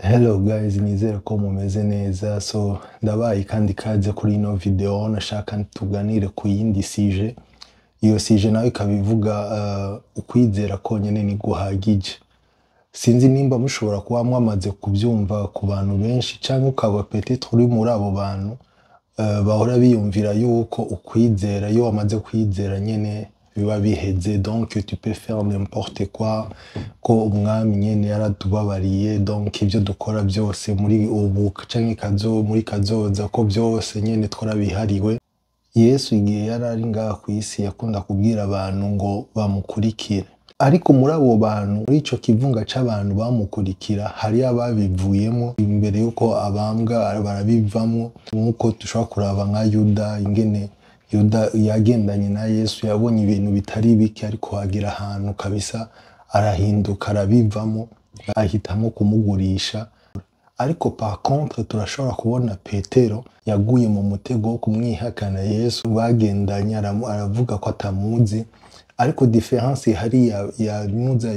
Hello guys, nizere ko mumeze neza. Ndabaye kandi kaze kuri ino video nashaka tuganire ku yindi sije. Iyo sije nawe ikabivuga ukwizera konyene ni guhagije. Sinzi nimba mushobora kuba mwamaze kubyumva ku bantu benshi cyangwa ukaba peut-être uri muri abo bantu bahora biyumvira yuko ukwizera iyo wamaze kwizera nyene biba biheze, donc tu peux faire n'importe quoi, ko umwami nyene yaratubabariye, donc ibyo dukora byose muri ubu canke muri kazoza ko byose nyene twarabihariwe. Yesu igihe yarari ngaha ku isi yakunda kubwira abantu ngo bamukurikire, ariko muri abo bantu, muri ico kivunga c'abantu bamukurikira hari ababivuyemo imbere yuko abambwa barabivamo, nkuko dushobora kuraba nka Yuda, ingene Yuda yagendanye na Yesu yabonye ibintu bitari bike, ariko hagira ahantu kabisa arahinduka arabivamo, ahitamo kumugurisha. Ariko par contre turashobora kubona Petero yaguye mu mutego wo kumwihakana Yesu, bagendanye aravuga ko atamuzi. Ariko difference hari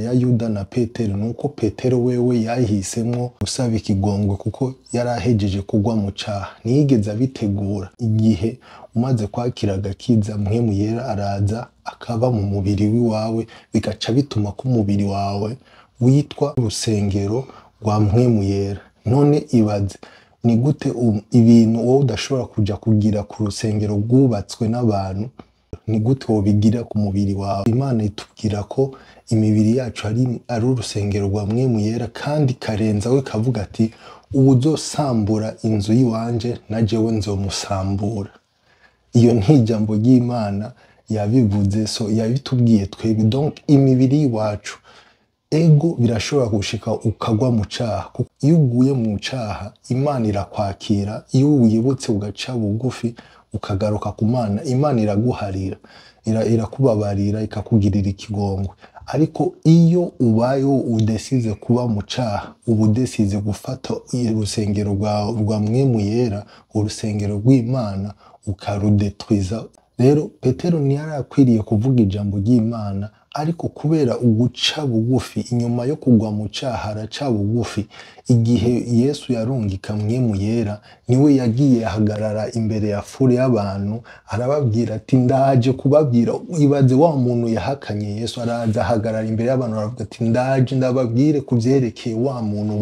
ya Yuda na Petero nuko Petero wewe yahisemo gusaba ikigongwe kuko yarahejeje kugwa mu caha, ntiyigeze abitegura. Igihe umaze kwakira agakiza, mpwemu yera araza akaba mu mubiri wiwawe, bigaca bituma ko umubiri wawe witwa urusengero rwa mpwemu yera. None ibaze ni gute ibintu wowe udashobora kuja kugira ku rusengero rwubatswe n'abantu, ni gute wobigira ku mubiri wawe? Imana itubwira ko imibiri yacu ari urusengero rwa mpwemu yera, kandi karenza we kavuga ati uwuzosambura inzu yiwanje na jewe nzomusambura. Iyo ntijambo ry'Imana yabivuze, yabitubwiye twebwe. Donc imibiri wacu ego birashobora gushika ukagwa mu caha. Iyo uguye mu caha Imana irakwakira, iyo wibutse ugaca bugufi ukagaruka ku Mana, Imana iraguharira, irakubabarira, ikakugirira ikigongwe. Ariko iyo ubayeho udesize kuba mu caha, uba udesize gufata urusengero rwa mpwemu yera, urusengero rw'Imana, ukarudetwiza. Rero Petero ntiyari akwiriye kuvuga ijambo ry'Imana, ariko kubera uguca bugufi, inyuma yo kugwa mu caha araca bugufi. Igihe Yesu yarungika mpwemu yera, niwe yagiye ahagarara imbere ya fure y'abantu, arababwira ati ndaje kubabwira. Ibaze wa muntu yahakanye Yesu araza ahagarara imbere y'abantu aravuga ati ndaje ndababwire kuvyerekeye wa muntu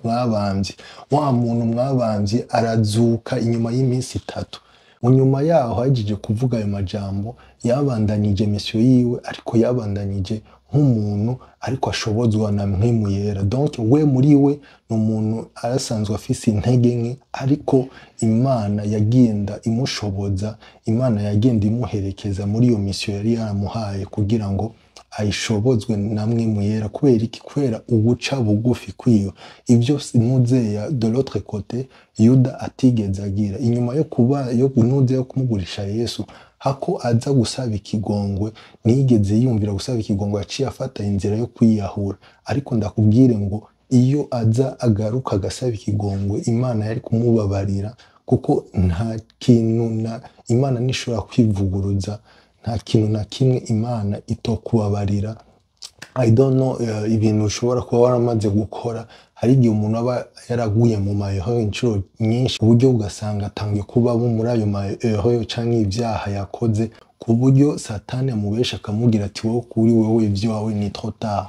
mwabambye. Wa muntu mwabambye arazuka inyuma y'iminsi 3. Munyuma yaho hajije kuvuga ayo majambo, yabandanije misiyo yiwe, ariko yabandanije nk'umuntu ariko ashobozwa na mpwemu yera. Donc we muri we ni umuntu arasanzwe afise intege nke, ariko Imana yagenda imushoboza, Imana yagenda imuherekeza muri iyo misiyo yari yaramuhaye kugira ngo ayishobozwe na mpwemu yera. Kubera iki? Kubera uguca bugufi kwiyo. Ibyo nuzeya de l'autre côté Yuda atigeze agira. Inyuma yo kumugurisha Yesu, hako aza gusaba ikigongwe, nigeze yumvira gusaba ikigongwe, yaciye afata inzira yo kwiyahura. Ariko ndakubwire ngo iyo aza agaruka agasaba ikigongwe, Imana yari kumubabarira, kuko nta kintu Imana nishobora kwivuguruza, nta kintu na kimwe Imana itokubabarira. I don't know ibintu ushobora kuba waramaze gukora. Hari igihe umuntu aba yaraguye mu mayeho inshuro nyinshi, uburyo ugasanga atangiye kuba muri ayo mayeho canke ibyaha yakoze, ku buryo Satani amubesha akamubwira ati wowe kuri wewe ivyo wawe ni trop tard,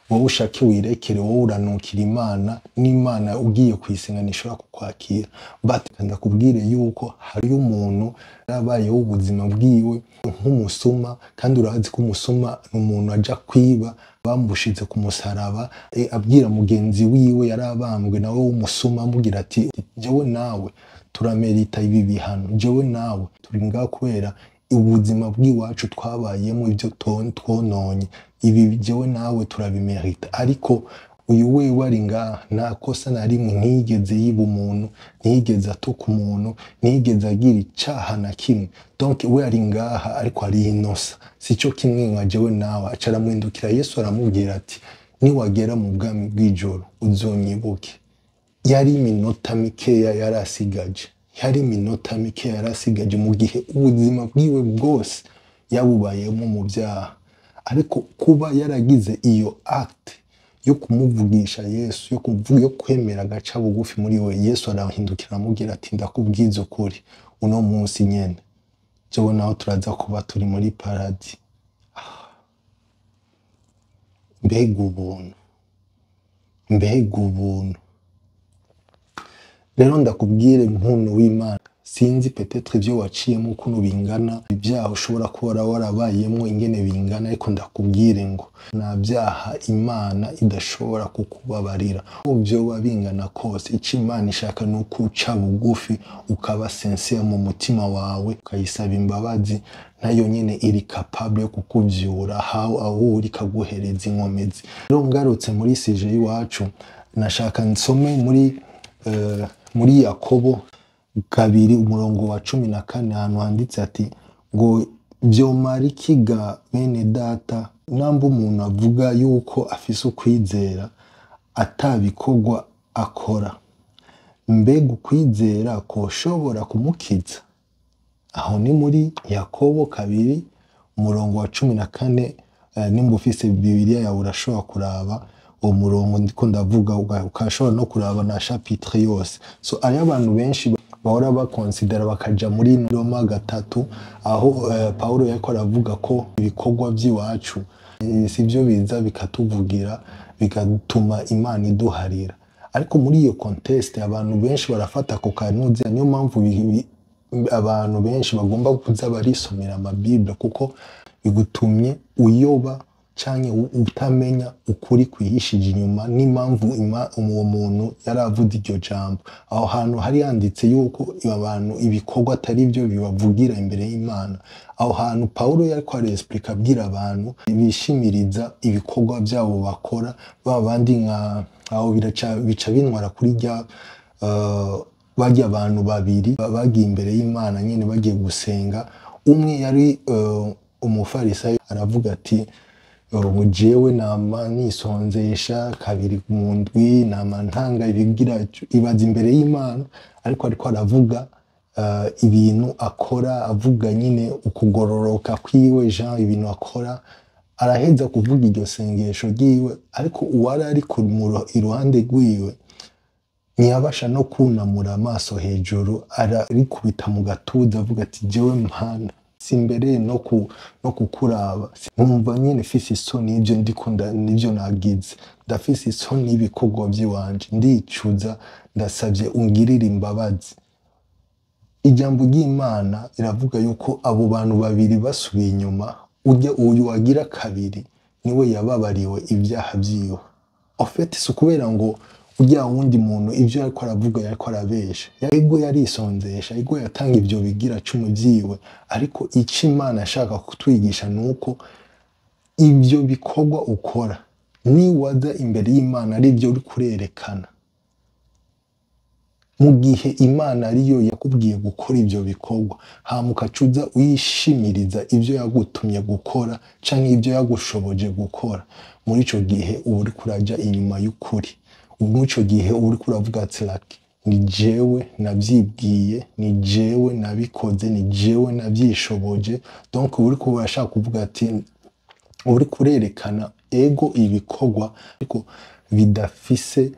wowe ushake wirekere, wowe uranukira Imana, n'Imana ugiye kwisenga nishobora kukwakira. But ndakubwire yuko hari umuntu yarabayeho ubuzima bwiwe nk'umusuma, kandi urazi ko umusuma ni umuntu aja kwiba, bambushize ku musaraba, abwira mugenzi wiwe yarabambwe nawe w'umusuma, amubwira ati jewe nawe turamerita ibi bihano, jewe nawe turi ngaho kubera ubuzima bw'iwacu twabayemo, ibyo twononye, ibi jewe nawe turabimerita. Ariko uyu wewe ari ngaha nta kosa na rimwe, ntiyigeze yiba umuntu, ntiyigeze atuka umuntu, ntiyigeze agira icaha na kimwe. Donc we ari ngaha ariko ari inosa, sico kimwe nka jewe nawe. Aca aramwindukira Yesu aramubwira ati niwagera mu bwami bw'ijoro uzonyibuke. Yari iminota mikeya yarasigaje, mu gihe ubuzima bwiwe bwose yabubayemo mu byaha. Ariko kuba yaragize iyo act yo kumuvugisha Yesu, yo kwemera agaca bugufi muri we, Yesu arahindukira aramubwira ati ndakubwiza ukuri uno munsi nyene jewe naho turaza kuba turi muri paradis. Mbega ubuntu, mbega ubuntu. Rero ndakubwire muntu w'Imana, sinzi peut-être ivyo waciyemo ukuntu bingana, ibyaha ushobora kuba warabayemo ingene bingana, ariko ndakubwire ngo nta byaha Imana idashobora kukubabarira. Vyoba bingana kose, ico Imana ishaka nuko uca bugufi ukaba sincere mu mutima wawe, ukayisaba imbabazi, nayo nyene iri capable yo kukuvyura aho uri kaguhereza inkomezi. Rero ngarutse muri sije y'iwacu, nashaka nsome muri Yakobo 2:14 ahantu handitse ati ngo vyomara ikiga bene data namba umuntu avuga yuko afise ukwizera atabikorwa akora, mbega ukwizera koshobora kumukiza? Aho ni muri Yakobo 2:14. Nimba ufise Bibiliya yawe urashobora kuraba uwo murongo ndiko ndavuga, ukashobora no kuraba na chapitre yose. So ari abantu benshi bahora bakonsidera bakaja muri Roma 3 aho Paulo yariko aravuga ko ibikorwa by'iwacu sivyo biza bikatuvugira bigatuma Imana iduharira. Ariko muri iyo contest abantu benshi barafata ko kanuze, niyo mpamvu abantu benshi bagomba kuza barisomera amabible, kuko bigutumye uyoba canke utamenya ukuri kwihishije inyuma n'impamvu uwo muntu yaravuze iryo jambo. Aho hantu hari yanditse yuko abantu ibikorwa atari byo bibavugira imbere y'Imana. Aho hantu Paulo yariko arexplica abwira abantu bishimiriza ibikorwa byabo bakora, babandi nka aho bica bintwara kuri bajya abantu babiri bagiye imbere y'Imana nyene bagiye gusenga. Umwe yari umufarisayo, aravuga ati jewe nama nisonzesha 2 mu ndwi, nama ntanga ibigira ibaza imbere y'Imana, ariko aravuga ibintu akora, avuga nyine ukugororoka kwiwe Jean, ibintu akora. Araheza kuvuga iryo sengesho ryiwe, ariko uwari ari iruhande rwiwe ntiyabasha no kunamura amaso hejuru, arikubita mu gatuza avuga ati jewe Mana simbere no kukuraba, numva nyine fisi isoni ibyo ndikunda nivyo nagize, ndafise isoni ibikorwa by'iwanje, ndicuza, ndasabye ungirira imbabazi. Ijambo ry'Imana iravuga yuko abo bantu babiri basubiye inyuma, uyu wagira kabiri niwe yababariwe ibyaha byiwe. En fait si kubera ngo ujya wundi muntu ivyo ariko aravuga yariko arabesha, yego yarisonzesha, yego yatanga ivyo bigira 10 byiwe, ariko ico Imana ashaka kutwigisha nuko ivyo bikorwa ukora ni waza imbere y'Imana ari byo uri kurerekana, mu gihe Imana ariyo yakubwiye gukora ivyo bikorwa, hamukacuza uyishimiriza ivyo yagutumye gukora canke ivyo yagushoboje gukora. Muri ico gihe uri kuraja inyuma y'ukuri, muri ico gihe uri kuravuga ati ni jewe navyibwiye, ni jewe nabikoze, ni jewe navyishoboje. Donc uri kubashaka kuvuga ati uri kurerekana ego ibikorwa ariko bidafise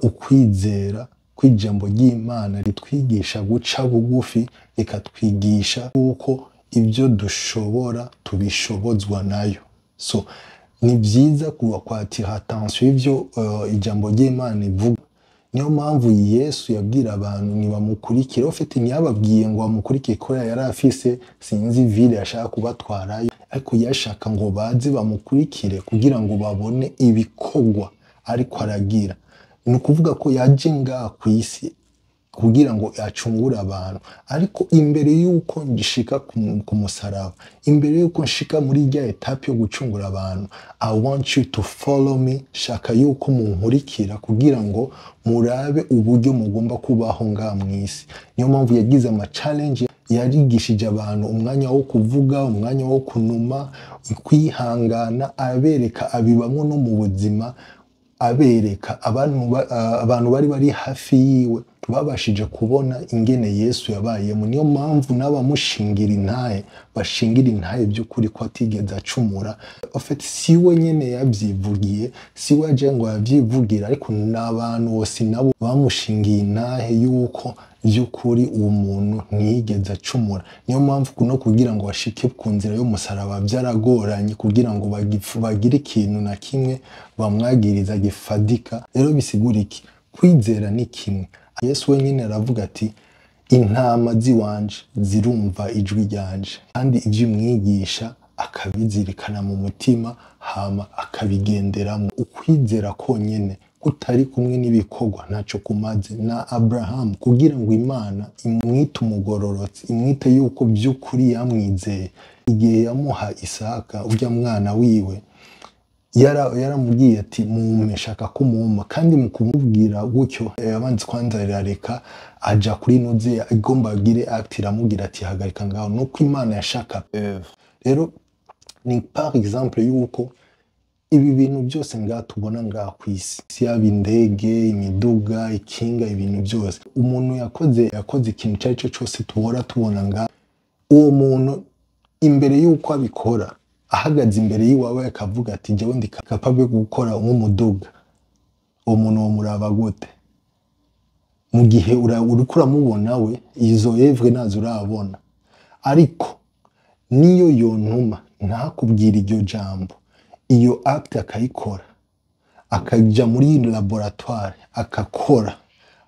ukwizera kw'ijambo ry'Imana ritwigisha guca bugufi, ikatwigisha uko ibyo dushobora tubishobozwa nayo. So ni byiza kwatira attention ivyo ijambo ry'Imana ivuga. Niyo mpamvu Yesu yabwira abantu nibamukurikire, ofite ntiyababwiye ngo bamukurikire ko yari afise sinzi ville yashaka kubatwarayo, ariko yashaka ngo baze bamukurikire kugira ngo babone ibikorwa ariko aragira. Ni ukuvuga ko yaje ngaha ku isi kugira ngo acungure abantu, ariko imbere yuko ngishika ku musaraba, imbere yuko nshika muri rya etape yo gucungura abantu, I want you to follow me. Shaka yuko munkurikira kugira ngo murabe uburyo mugomba kubaho ngaha mu isi. Niyo mpamvu yagize ama challenge, yarigishije abantu umwanya wo kuvuga, umwanya wo kunuma, kwihangana, abereka abibamwe no mu buzima, abereka abantu bari hafi yiwe babashije kubona ingene Yesu yabayemo. Niyo mpamvu n'abamushingira intahe bashingira intahe by'ukuri ko atigeze acumura. Si we nyene yabyivugiye, si we aje ngo yabyivugira, ariko n'abantu bose nabo bamushingiye intahe yuko by'ukuri uwo muntu ntiyigeze acumura. Niyo mpamvu no kugira ngo bashike ku nzira y'umusaraba byaragoranye kugira ngo bagire ikintu na kimwe bamwagiriza gifadika. Rero bisigura iki? Kwizera ni kimwe. Yesu wenyine aravuga ati intama ziwanje zirumva ijwi ryanje, kandi ibyo umwigisha akabizirikana mu mutima hama akabigenderamo. Ukwizera konyene kutari kumwe n'ibikorwa ntacyo kumaze. Na Abraham kugira ngo Imana imwite umugororotsi, imwite yuko by'ukuri yamwizeye, igihe yamuha Isaka urya mwana wiwe, yaramubwiye ati mume shaka kumuma, kandi mu kumubwira gutyo yabanze kwanza rareka aja kuri nuze igomba agire act, iramubwira ati hagarika ngaho, nuko Imana yashaka. Rero ni par exemple yuko ibi bintu byose tubona ngaha ku isi, yaba indege, imiduga, ikinga, ibintu byose, umuntu yakoze ikintu cyari cyo cyose tubora tubona ngaha, uwo muntu imbere yuko abikora ahagaze imbere yiwawe akavuga ati jewe ndi capable gukora nk'umuduga, uwo muntu wo muraba gute? Mu gihe uriko uramubona we izo evre nazo urabona, ariko niyo yontuma ntakubwira iryo jambo, iyo act akayikora, akaja muri laboratoire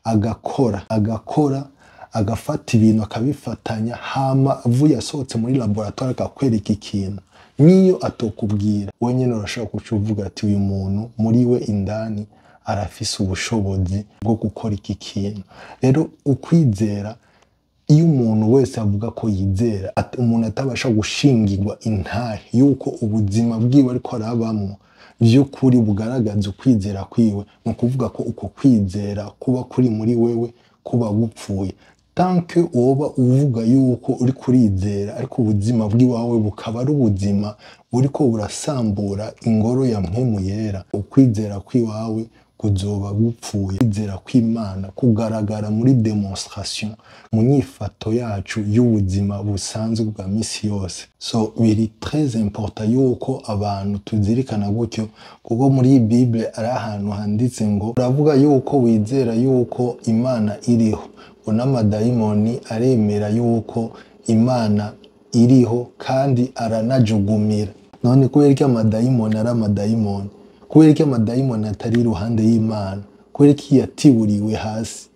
agakora agafata ibintu akabifatanya, hama avuye asohotse muri laboratoire akakwereka ikintu, niyo atokubwira wenyine urashobora kucuvuga ati uyu muntu muri we indani arafise ubushobozi bwo gukora iki kintu. Rero ukwizera, iyo umuntu wese avuga ko yizera, umuntu atabasha gushingirwa intahe yuko ubuzima bwiwe ariko arabamwo by'ukuri bugaragaza ukwizera kwiwe, ni ukuvuga ko uko kwizera kuba kuri muri wewe kuba gupfuye. Tanke woba uvuga yuko uri kurizera ariko ubuzima bw'iwawe bukaba ari ubuzima buriko burasambura ingoro ya mpwemu yera, ukwizera kwiwawe kuzoba gupfuye. Kwizera kw'Imana kugaragara muri demonstration, mu nyifato yacu y'ubuzima busanzwe bwa misi yose. So biri très important yuko abantu tuzirikana gutyo, kuko muri Bible ari ahantu handitse ngo uravuga yuko wizera yuko Imana iriho, n'amadayimoni aremera yuko Imana iriho kandi aranajugumira. None kubera ko amadayimoni ari amadayimoni, kubera ko amadayimoni atari iruhande y'Imana, kubera ko yatiburiwe hasi.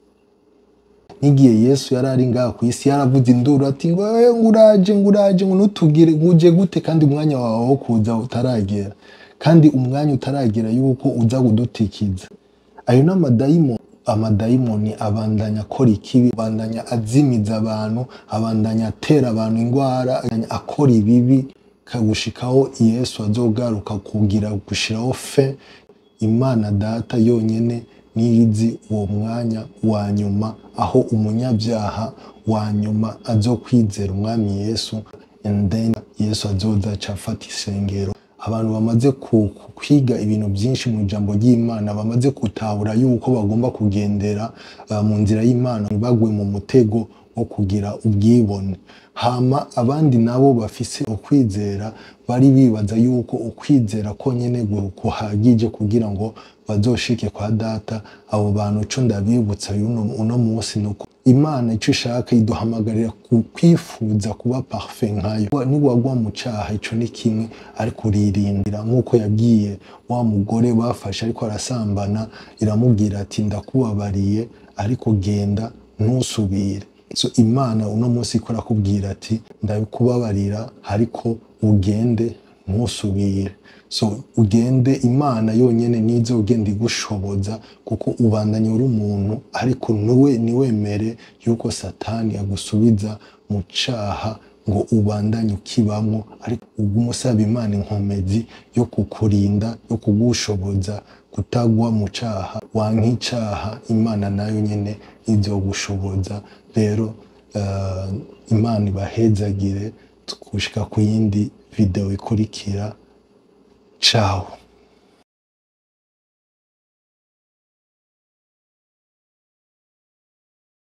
Nigiye Yesu yarari ngaha ku isi yaravuze induru ati nguraje ngo nutugire nguje gute, kandi umwanya wawe wo kuza utaragera, kandi umwanya utaragera yuko uza kudutikiza. Ayo n'amadayimoni. Amadayimoni abandanya akora ikibi, abandanya azimiza abantu, abandanya atera abantu ingwara, akora ibibi kagushikaho Yesu azogaruka kugira gushiraho fe. Imana Data yonyene niyizi uwo mwanya wa nyuma aho umunyabyaha wa nyuma azokwizera umwami Yesu, and then Yesu azoza cafata isengero. Abantu bamaze kwiga ibintu byinshi mu ijambo ry'Imana, bamaze gutahura yuko bagomba kugendera mu nzira y'Imana, bagwe mu mutego wo kugira ubwibone. Hama abandi nabo bafise ukwizera bari bibaza yuko ukwizera konyene guhagije kugira ngo bazoshike kwa Data. Abo bantu cyo ndabibutsa uno munsi nuko Imana icyo ishaka iduhamagarira kwifuza kuba parfait nkayo. Niwagwa mu cyaha ico ni kimwe, ariko uririndira nk'uko yabwiye wa mugore bafashe ariko arasambana, iramubwira ati ndakubabariye ariko genda ntusubire. So Imana uno munsi ikora kubwira ati ndabikubabarira ariko ugende ntusubire. So ugende, Imana yonyene nizo ugenda igushoboza, kuko ubandanye uri umuntu, ariko niwemere yuko Satani agusubiza mu cyaha ngo ubandanye ukibamwo, ariko umusaba Imana inkomezi yo kukurinda, yo kugushoboza kutagwa mu cyaha. Wank'icyaha Imana nayo nyene izogushoboza. Rero Imana ibahezagire, gushika ku yindi video ikurikira. Ciao.